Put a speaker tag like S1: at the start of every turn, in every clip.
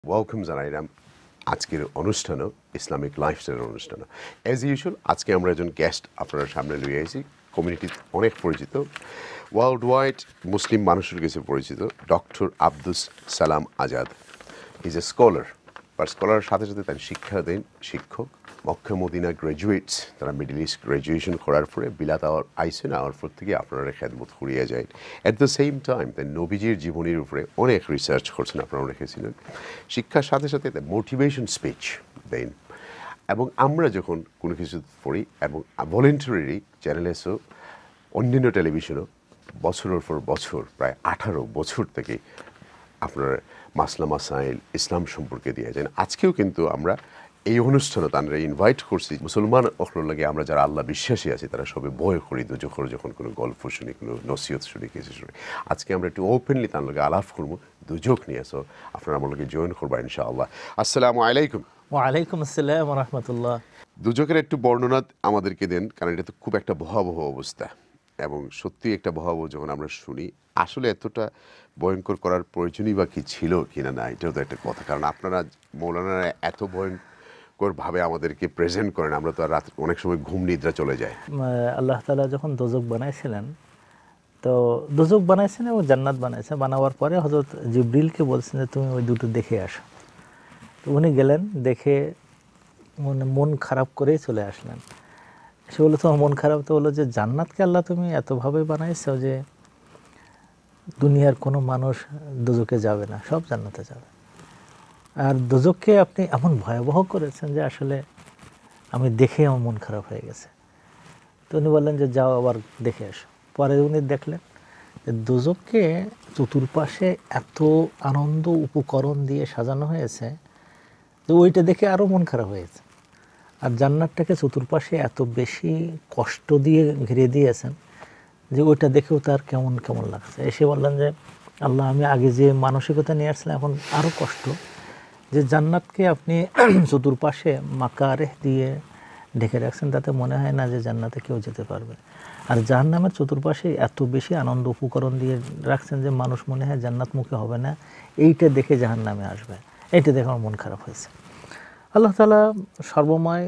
S1: Welcome জানাইলাম আজকের অনুষ্ঠানও Islamic লাইফস্টাইলের অনুষ্ঠানও। অ্যাজ ইউজুয়াল আজকে আমরা একজন গেস্ট আপনার সামনে লইয়ে আইছি, কমিউনিটি অনেক পরিচিত, ওয়ার্ল্ড ওয়াইড মুসলিম মানুষের কাছে পরিচিত doctor Abdus Salam Azad. Is a scholar, but স্কলারের সাথে সাথে তার শিক্ষা দেন শিক্ষক। মক্কা মদিনা গ্রাজুয়েটস, তারা মিডল ইস্ট গ্রাজুয়েশন করার পরে বিলাত আইসেন, আওয়ার পর থেকে আপনারা খেদমত করিয়া যায়। অ্যাট দ্য সেম টাইম তাই নবীজির জীবনীর উপরে অনেক রিসার্চ করছেন, আপনারা রেখেছিলেন। শিক্ষার সাথে সাথে মোটিভেশন স্পিচ দেন। এবং আমরা যখন কোনো কিছু পড়ি এবং ভলেন্টারিলি চ্যানেলেসও অন্যান্য টেলিভিশনও বছরের পর বছর প্রায় 18 বছর থেকে আপনার মাসলা মাসাইল ইসলাম সম্পর্কে দিয়ে যান। আজকেও কিন্তু আমরা এই অনুষ্ঠানে তারা ইনভাইট করছি মুসলমান অখর লাগে আমরা যারা আল্লাহ বিশ্বাসী আছি তারা সবে ভয় করি দুজখর যখন কোনো গল্প শুনি, কোনো নসিহত শুনি, কিছু শুনি। আজকে আমরা একটু ওপেনলি তার লগে আলাপ করবো দুজক নিয়ে। সো আপনারা আমার লগে জয়েন করবা ইনশাআল্লাহ। আসসালামু আলাইকুম।
S2: ওয়ালাইকুম আসসালাম ওয়া রাহমাতুল্লাহ।
S1: দুজকের একটু বর্ণনা আমাদেরকে দেন, কারণ এটা তো খুব একটা ভয়াবহ অবস্থা এবং সত্যি একটা ভয়াবহ। যখন আমরা শুনি আসলে এতটা ভয়ঙ্কর করার প্রয়োজনই বা কি ছিল কিনা, না এটাও তো একটা কথা। কারণ আপনারা মৌলানারা এত ভয়ঙ্করভাবে আমাদেরকে প্রেজেন্ট করেন, আমরা তো রাত অনেক সময় ঘুম নিদ্রা চলে যায়।
S2: আল্লাহ তাআলা যখন দোজক বানাইছিলেন, তো দোজক বানাইছেন এবং জান্নাত বানাইছেন। বানাবার পরে হযরত জিবরিলকে বলছেন যে তুমি ওই দুটো দেখে আসো। তো উনি গেলেন, দেখে মন খারাপ করেই চলে আসলেন। সে বললো তোমার মন খারাপ? তো বললো যে জান্নাতকে আল্লাহ তুমি এতভাবে বানাইছো যে দুনিয়ার কোনো মানুষ দোজকে যাবে না, সব জান্নাতে যাবে। আর দোজককে আপনি এমন ভয়াবহ করেছেন যে আসলে আমি দেখে আমার মন খারাপ হয়ে গেছে। তো উনি বললেন যে যাও আবার দেখে আসো। পরে উনি দেখলেন যে দোজককে চতুর্পাশে এত আনন্দ উপকরণ দিয়ে সাজানো হয়েছে যে ওইটা দেখে আরও মন খারাপ হয়েছে। আর জান্নাতটাকে চতুর্পাশে এত বেশি কষ্ট দিয়ে ঘিরে দিয়েছেন যে ওইটা দেখেও তার কেমন কেমন লাগছে। এসে বললেন যে আল্লাহ, আমি আগে যে মানসিকতা নিয়ে আসছিলাম এখন আরও কষ্ট, যে জান্নাতকে আপনি চতুর্পাশে মাকারে দিয়ে ঢেকে রাখছেন, তাতে মনে হয় না যে জান্নাতে কেউ যেতে পারবে। আর জাহান্নামের চতুর্পাশে এত বেশি আনন্দ উপকরণ দিয়ে রাখছেন যে মানুষ মনে হয় জান্নাতমুখী হবে না, এইটা দেখে জাহান্নামে আসবে। এইটা দেখে আমার মন খারাপ হয়েছে। আল্লাহ তাআলা সর্বময়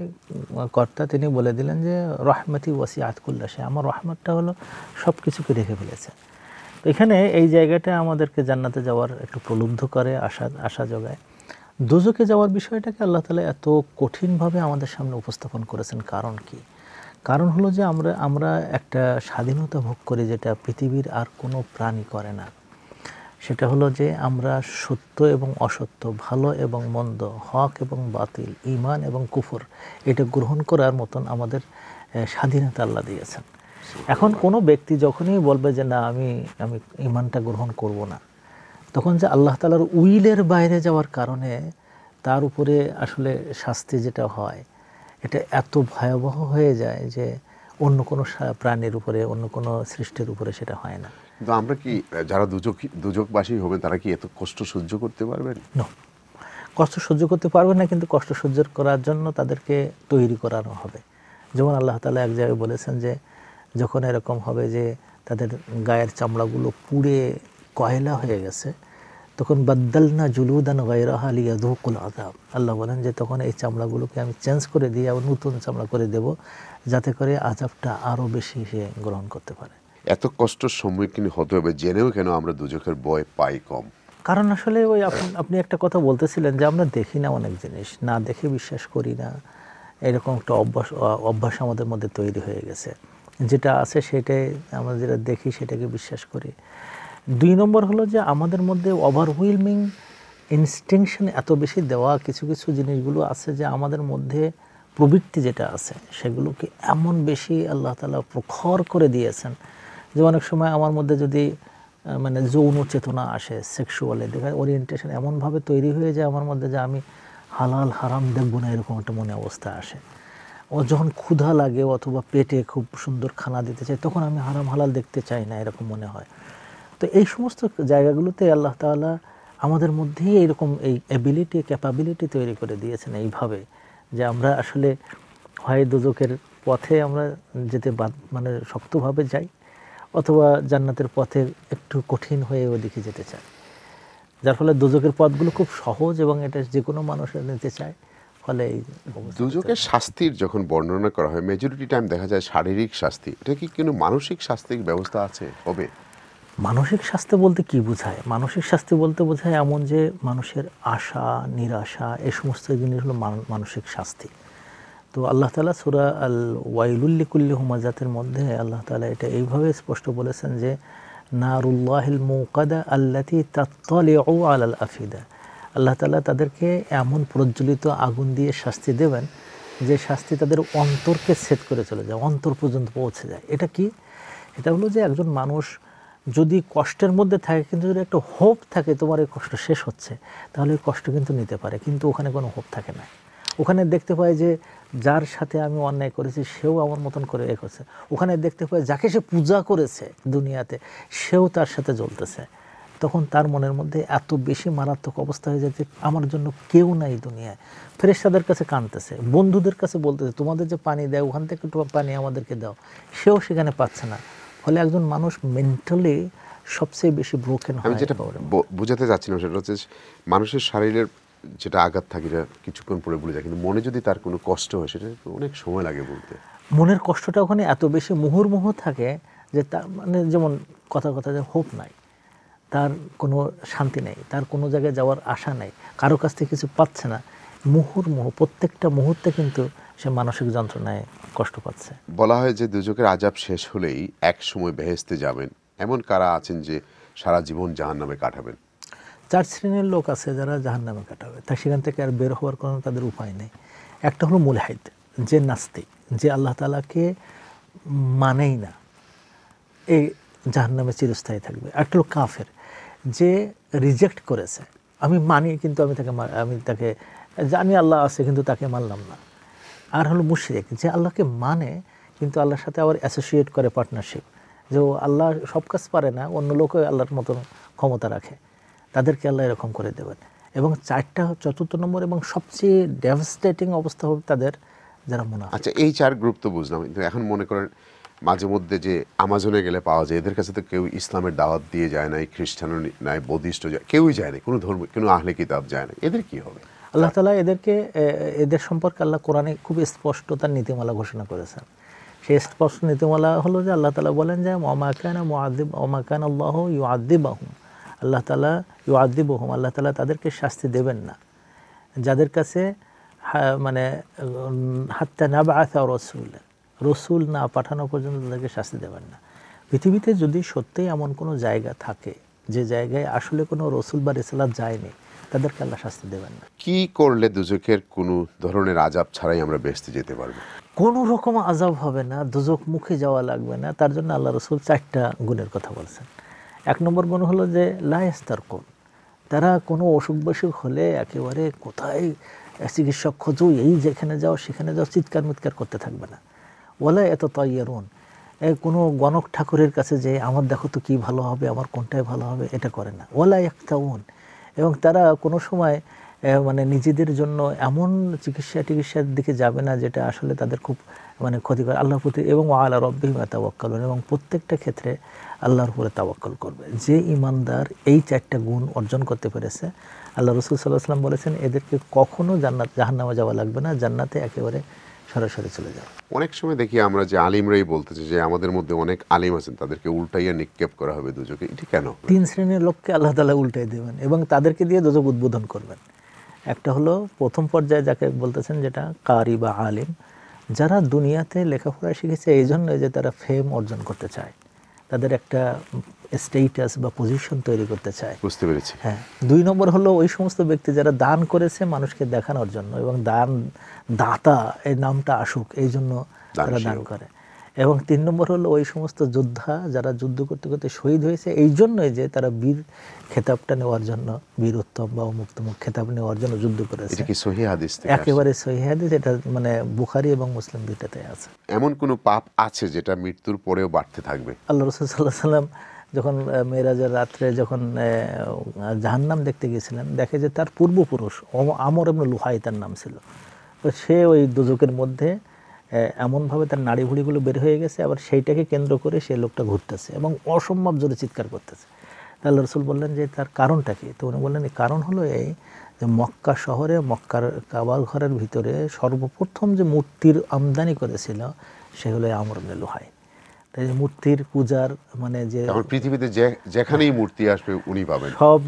S2: কর্তা, তিনি বলে দিলেন যে রহমতি ওয়াসিআত কুল্লা শাই, আমার রহমতটা হলো সব কিছুকে রেখে ফেলেছে। তো এখানে এই জায়গাটা আমাদেরকে জান্নাতে যাওয়ার একটু প্রলুব্ধ করে, আশা জোগায়। দোজকে যাওয়ার বিষয়টাকে আল্লাহ তাআলা এত কঠিনভাবে আমাদের সামনে উপস্থাপন করেছেন। কারণ কি? কারণ হলো যে আমরা একটা স্বাধীনতা ভোগ করি যেটা পৃথিবীর আর কোনো প্রাণী করে না। সেটা হলো যে আমরা সত্য এবং অসত্য, ভালো এবং মন্দ, হক এবং বাতিল, ঈমান এবং কুফর, এটা গ্রহণ করার মতন আমাদের স্বাধীনতা আল্লাহ দিয়েছেন। এখন কোনো ব্যক্তি যখনই বলবে যে না আমি ঈমানটা গ্রহণ করব না, তখন যে আল্লাহ তাআলার উইলের বাইরে যাওয়ার কারণে তার উপরে আসলে শাস্তি যেটা হয় এটা এত ভয়াবহ হয়ে যায় যে অন্য কোনো প্রাণীর উপরে, অন্য কোনো সৃষ্টির উপরে সেটা হয় না।
S1: কিন্তু আমরা কি যারা দুজকবাসী হবেন তারা কি এত কষ্ট সহ্য করতে পারবেন?
S2: না, কষ্ট সহ্য করতে পারবে না, কিন্তু কষ্ট সহ্য করার জন্য তাদেরকে তৈরি করানো হবে। যেমন আল্লাহ তাআলা এক জায়গায় বলেছেন যে যখন এরকম হবে যে তাদের গায়ের চামড়াগুলো পুড়ে কয়লা হয়ে গেছে, তখন বাদ্দালনা জুলুদান গায়রাহা লিয়াযুকুল আযাব। আল্লাহ বলেন যে তখন এই চামড়াগুলোকে আমি চেঞ্জ করে দিয়ে আবার নতুন চামড়া করে দেব, যাতে করে আযাবটা আরও বেশি সে গ্রহণ করতে পারে।
S1: এত কষ্টের সম্মুখীন হতে হবে জেনেও কেন আমরা দুজকের ভয় পাই কম?
S2: কারণ আসলে ওই আপনি একটা কথা বলতেছিলেন যে আমরা দেখি না অনেক জিনিস, না দেখে বিশ্বাস করি না, এরকম একটা অভ্যাস আমাদের মধ্যে তৈরি হয়ে গেছে। যেটা আছে সেটাই আমরা, যেটা দেখি সেটাকে বিশ্বাস করি। 2 নম্বর হলো যে আমাদের মধ্যে ওভারওয়েলমিং ইনস্টিংশন এত বেশি দেওয়া কিছু কিছু জিনিসগুলো আছে যে আমাদের মধ্যে প্রবৃত্তি যেটা আছে সেগুলোকে এমন বেশি আল্লাহ তাআলা প্রখর করে দিয়েছেন যে অনেক সময় আমার মধ্যে যদি মানে যৌন চেতনা আসে, সেক্সুয়ালি ওরিয়েন্টেশন এমনভাবে তৈরি হয়ে যায় আমার মধ্যে যে আমি হালাল হারাম দেখবো না, এরকম একটা মনে অবস্থা আসে। ও যখন ক্ষুধা লাগে অথবা পেটে খুব সুন্দর খানা দিতে চাই, তখন আমি হারাম হালাল দেখতে চাই না, এরকম মনে হয়। তো এই সমস্ত জায়গাগুলোতে আল্লাহ তাআলা আমাদের মধ্যেই এরকম এই ক্যাপাবিলিটি তৈরি করে দিয়েছেন এইভাবে যে আমরা আসলে হয় দোজকের পথে আমরা যেতে মানে শক্তভাবে যাই, অথবা জান্নাতের পথে একটু কঠিন হয়ে ওদিকে যেতে চাই। যার ফলে দোজকের পথগুলো খুব সহজ এবং এটা যে কোনো মানুষ নিতে চায়। ফলে এই
S1: দুজকের শাস্তির যখন বর্ণনা করা হয় মেজরিটি টাইম দেখা যায় শারীরিক শাস্তি, এটা কি কোনো মানসিক শাস্তির ব্যবস্থা আছে হবে?
S2: মানসিক শাস্তি বলতে কি বোঝায়? মানসিক শাস্তি বলতে বোঝায় এমন যে মানুষের আশা নিরাশা এই সমস্ত জিনিস হলো মানসিক শাস্তি। তো আল্লাহ তাআলা সূরা আল ওয়াইলুল লিকুল্লি হুমাজাতের মধ্যে আল্লাহ তাআলা এটা এইভাবে স্পষ্ট বলেছেন যে নারুল্লাহিল মুকাদা আল্লাতী তাত্তালিউ আলাল আফিদা, আল্লাহ তাআলা তাদেরকে এমন প্রজ্বলিত আগুন দিয়ে শাস্তি দেবেন যে শাস্তি তাদের অন্তরকে ছেদ করে চলে যায়, অন্তর পর্যন্ত পৌঁছে যায়। এটা কি? এটা হলো যে একজন মানুষ যদি কষ্টের মধ্যে থাকে কিন্তু যদি একটা হোপ থাকে তোমার এই কষ্ট শেষ হচ্ছে, তাহলে এই কষ্ট কিন্তু নিতে পারে, কিন্তু ওখানে কোনো হোপ থাকে না। ওখানে দেখতে পায় যে যার সাথে আমি অন্যায় করেছি সেও আমার মতন করে এ করছে, ওখানে দেখতে পায় যাকে সে পূজা করেছে দুনিয়াতে সেও তার সাথে জ্বলতেছে, তখন তার মনের মধ্যে এত বেশি মারাত্মক অবস্থা হয়ে যায় যে আমার জন্য কেউ নাই দুনিয়ায়। ফেরেশতাদের কাছে কাঁদতেছে, বন্ধুদের কাছে বলতেছে তোমাদের যে পানি দেয় ওখান থেকে একটু পানি আমাদেরকে দাও, সেও সেখানে পাচ্ছে না। ফলে একজন মানুষ মেন্টালি সবচেয়ে বেশি ব্রোকেন হয়।
S1: আমি যেটা বোঝাতে চাচ্ছিলাম সেটা হচ্ছে মানুষের শারীরের যেটা আঘাত থাকে এটা কিছুক্ষণ পরে ভুলে যায়, কিন্তু মনে যদি তার কোনো কষ্ট হয় সেটা অনেক সময় লাগে বলতে।
S2: মনের কষ্টটা ওখানে এত বেশি মুহুর্মুহু থাকে যে তার মানে যেমন কথা যে হোপ নাই, তার কোনো শান্তি নেই, তার কোনো জায়গায় যাওয়ার আশা নেই, কারো কাছ থেকে কিছু পাচ্ছে না, মুহুর্মুহু প্রত্যেকটা মুহূর্তে কিন্তু সে মানসিক যন্ত্রণায় কষ্ট পাচ্ছে।
S1: বলা হয় যে দুজকের আযাব শেষ হলেই এক সময় বেহেশতে যাবেন, এমন কারা আছেন যে সারা জীবন জাহান্নামে কাটাবেন?
S2: 4 শ্রেণীর লোক আছে যারা জাহান্নামে কাটাবে, তাই সেখান থেকে আর বের হওয়ার কোনো তাদের উপায় নেই। একটা হলো মুলহিদ, যে নাস্তিক, যে আল্লাহ তাআলাকে মানেই না, এই জাহান্নামে চিরস্থায়ী থাকবে। একটা হলো কাফের, যে রিজেক্ট করেছে, আমি মানি কিন্তু আমি তাকে জানি আল্লাহ আছে কিন্তু তাকে মানলাম না। আর হলো মুশরিক, যে আল্লাহকে মানে কিন্তু আল্লাহর সাথে আবার অ্যাসোসিয়েট করে পার্টনারশিপ, যে ও আল্লাহ সব কাজ পারে না, অন্য লোকও আল্লাহর মতন ক্ষমতা রাখে, তাদেরকে আল্লাহ এরকম করে দেবেন। এবং 4 নম্বর এবং সবচেয়ে ডেভাস্টেটিং অবস্থা হবে তাদের যারা মুনাফিক।
S1: আচ্ছা, এই 4 গ্রুপ তো বুঝলাম, কিন্তু এখন মনে করেন মাঝে মধ্যে যে আমাজনে গেলে পাওয়া যায়, এদের কাছে তো কেউ ইসলামের দাওয়াত দিয়ে যায় না, খ্রিস্টানও নাই, বৌদ্ধিস্ট যায়, কেউই যায় না, কোনো ধর্ম কোনো আহলে কিতাব যায় না, এদের কি হবে?
S2: আল্লাহ তাআলা এদের সম্পর্কে আল্লাহ কোরআনে খুব স্পষ্ট তার নীতিমালা ঘোষণা করেছেন। সেই স্পষ্ট নীতিমালা হলো যে আল্লাহ তাআলা বলেন যে ওমা কানা আল্লাহু ইউআযিবুহুম, আল্লাহ তাআলা ইউআযিবুহুম, আল্লাহ তাআলা তাদেরকে শাস্তি দেবেন না যাদের কাছে মানে হাত্তা নাবআসা রাসূলা, রসুল না পাঠানো পর্যন্ত তাদেরকে শাস্তি দেবেন না। পৃথিবীতে যদি সত্যিই এমন কোনো জায়গা থাকে যে জায়গায় আসলে কোনো রসুল বা রিসালাত যায়নি, তাদেরকে আল্লাহ শাস্তি দেবেন না।
S1: কি করলে দুজকের কোনো ধরনের আযাব ছাড়াই আমরা বেহেশতে যেতে পারবো?
S2: কোনো রকম আযাব হবে না, দুজক মুখে যাওয়া লাগবে না। তার জন্য আল্লাহ রসুল 4টা গুণের কথা বলছেন। 1 নম্বর গুণ হলো যে লা ইয়াস্তারকুন, তারা কোনো অসুখ বিসুখ হলে একেবারে কোথায় চিকিৎসক খোঁজো, এই যেখানে যাও সেখানে যাও, চিৎকার মিৎকার করতে থাকবে না। ওয়ালা ইয়াতাতায়্যারুন, কোনো গণক ঠাকুরের কাছে যে আমার দেখো তো কী ভালো হবে, আমার কোনটায় ভালো হবে, এটা করে না। ওয়ালা ইয়াক্তাউন, এবং তারা কোনো সময় মানে নিজেদের জন্য এমন চিকিৎসার দিকে যাবে না যেটা আসলে তাদের খুব মানে ক্ষতিকর, আল্লাহর প্রতি, এবং আলা রব্বিহিম ইয়াতাওয়াক্কালুন, এবং প্রত্যেকটা ক্ষেত্রে আল্লাহর উপরে তাওয়াক্কুল করবে। যে ইমানদার এই 4টা গুণ অর্জন করতে পেরেছে, আল্লাহ রাসূল সাল্লাল্লাহু আলাইহি ওয়াসাল্লাম বলেছেন এদেরকে কখনো জাহান্নামে যাওয়া লাগবে না, জান্নাতে একেবারে সরাসরি চলে যাবে।
S1: অনেক সময় দেখি আমরা যে আলিমরাই বলতেছে যে আমাদের মধ্যে অনেক আলিম আছেন, তাদেরকে উল্টাইয়া নিক্ষেপ করা হবে দুজকে, এটি কেন?
S2: 3 শ্রেণীর লোককে আল্লাহ তাআলা উল্টাই দেবেন এবং তাদেরকে দিয়ে দোজক উদ্বোধন করবেন। একটা হলো প্রথম পর্যায়ে যাকে বলতেছেন যেটা কারি বা আলিম, যারা দুনিয়াতে লেখাপড়া শিখেছে এই জন্য যে তারা ফেম অর্জন করতে চায়, তাদের একটা স্টেটাস বা পজিশন তৈরি করতে চায়।
S1: বুঝতে পেরেছি।
S2: হ্যাঁ। 2 নম্বর হলো ওই সমস্ত ব্যক্তি যারা দান করেছে মানুষকে দেখানোর জন্য, এবং দাতা এই নামটা আসুক এই জন্য তারা দান করে। এবং 3 নম্বর হলো ওই সমস্ত যোদ্ধা যারা যুদ্ধ করতে করতে শহীদ হয়েছে এই জন্যই যে তারা বীর খেতাবটা নেওয়ার জন্য, বীর উত্তম বা মুক্তমুখ খেতাব নেওয়ার জন্য যুদ্ধ করেছে।
S1: এটা কি সহিহ হাদিস থেকে?
S2: একেবারে সহিহ হাদিস, এটা মানে বুখারী এবং মুসলিম দুইটাতে আছে।
S1: এমন কোনো পাপ আছে যেটা মৃত্যুর পরেও বাড়তে থাকবে?
S2: আল্লাহ রাসূল সাল্লাল্লাহু আলাইহি ওয়াসাল্লাম যখন মেরাজের রাত্রে যখন জাহান্নাম দেখতে গিয়েছিলেন, দেখে যে তার পূর্বপুরুষ আমর ইবনে লুহাই তার নাম ছিল, তো সে ওই দোজকের মধ্যে এমনভাবে তার নাড়ি ভুড়িগুলো বের হয়ে গেছে, আবার সেইটাকে কেন্দ্র করে সে লোকটা ঘুরতেছে এবং অসম্ভব জোরে চিৎকার করতেছে। তা আল্লাহ রসুল বললেন যে তার কারণটা কি? তো উনি বললেন এই কারণ হলো এই যে মক্কা শহরে মক্কার কাবা ঘরের ভিতরে সর্বপ্রথম যে মূর্তির আমদানি করেছিল সে হলো আমর ইবনে লুহাই। তাই যে মূর্তির পূজার মানে যে
S1: এখন পৃথিবীতে যেখানেই মূর্তি আসবে উনি পাবেন
S2: সব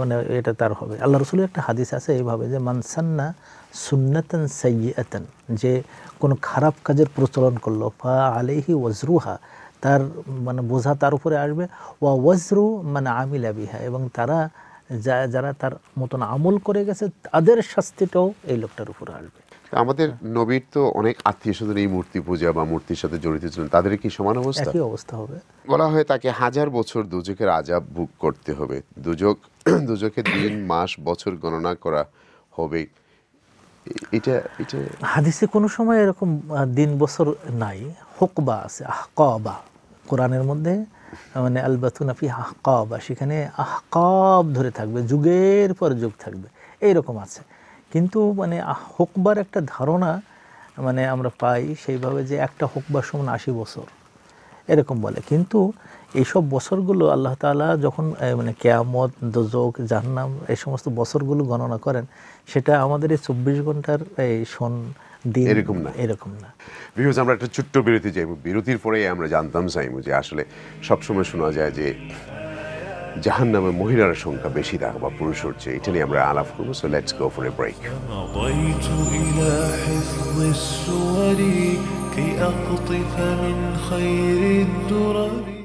S2: মানে এটা তার হবে। আল্লাহ রসুলের একটা হাদিস আছে এইভাবে যে মানসান্না সুন্নাতান সাইয়্যাতান, যে কোনো খারাপ কাজের প্রচলন করলো ফা আলাইহি ওয়াজরুহা, তার মানে বোঝা তার উপরে আসবে, ওয়া ওয়াজরু মানে আমিলা বিহা, এবং তারা যারা তার মতন আমল করে গেছে তাদের শাস্তিটাও এই লোকটার উপরে আসবে।
S1: আমাদের নবীর তো অনেক আত্মীয় স্বজন এই মূর্তি পূজা বা মূর্তির সাথে জড়িত ছিলেন, তাদের কি সমান অবস্থা?
S2: একই অবস্থা হবে।
S1: বলা হয় তাকে 1000 বছর দুজকের আযাব ভোগ করতে হবে, দুজকের দিন মাস বছর গণনা করা হবে। এটা
S2: হাদিসে কোনো সময় এরকম দিন বছর নাই, হুকবা আছে, আহকাবা কোরআনের মধ্যে, মানে আলবাতুনা ফি আহকাবা, সেখানে আহকাব ধরে থাকবে, যুগের পর যুগ থাকবে, এইরকম আছে। কিন্তু মানে হুকবার একটা ধারণা মানে আমরা পাই সেইভাবে যে একটা হুকবার সমান 80 বছর এরকম বলে। কিন্তু এইসব বছরগুলো আল্লাহ তাআলা যখন মানে কিয়ামত, দোজখ, জাহান্নাম এই সমস্ত বছরগুলো গণনা করেন, সেটা আমাদের এই 24 ঘন্টার এই দিন এরকম না।
S1: ভিউয়ার্স, আমরা একটা ছোট্ট বিরতি যাইব, বিরতির পরে আমরা জানতাম চাইবো যে আসলে সবসময় শোনা যায় যে জাহান্নামে মহিলার সংখ্যা বেশি থাকে বা পুরুষের চেয়ে, এটা নিয়ে আমরা আলাপ করবো। So let's go for a break.
S3: مضيت إلى حفظ السور كي أقطف من خير الدرر